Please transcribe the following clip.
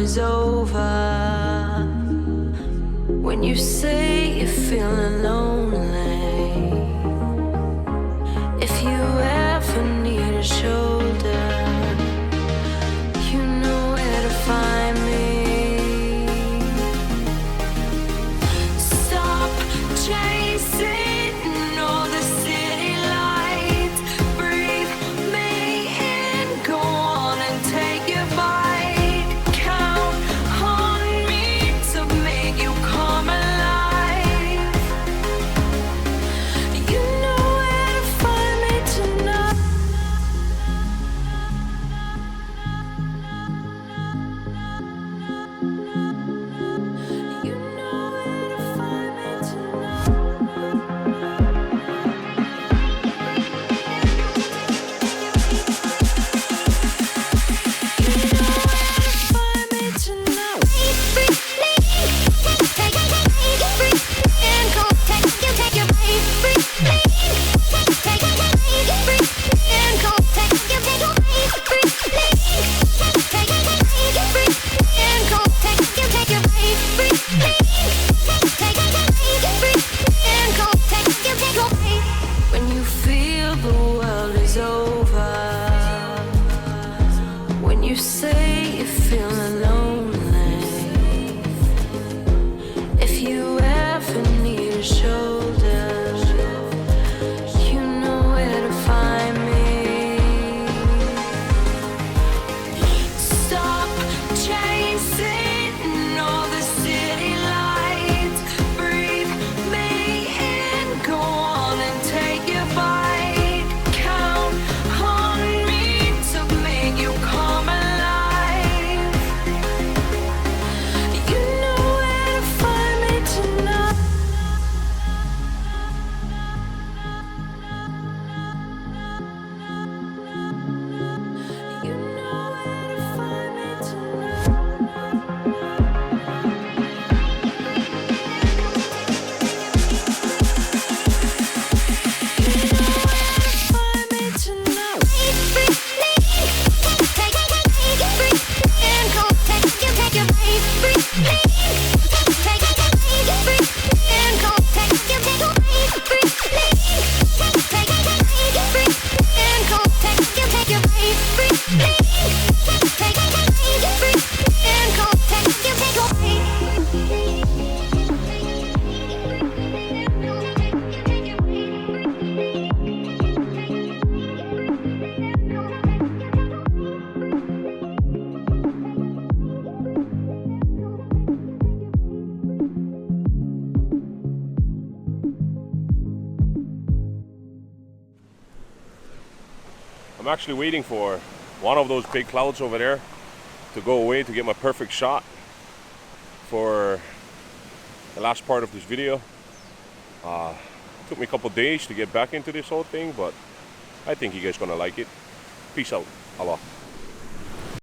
is over. When you say you're feeling lonely, if you ever need a shoulder, you know where to find me. Stop chasing all the city lights. Breathe me in, go on and take your bite. Count on me to make you come alive. You know where to find me tonight. You know where to find me tonight. When you feel the world is over, when you say you're feeling lonely, if you ever need a shoulder, you know where to find me. Stop chasing all the city lights. Breathe me in, go on and take your bite. Count on me to make you come alive. You know where to find me tonight. You know where to find me tonight. Find me tonight. I'm actually waiting for one of those big clouds over there to go away to get my perfect shot for the last part of this video. Took me a couple days to get back into this whole thing, but I think you guys gonna like it. Peace out. Allah.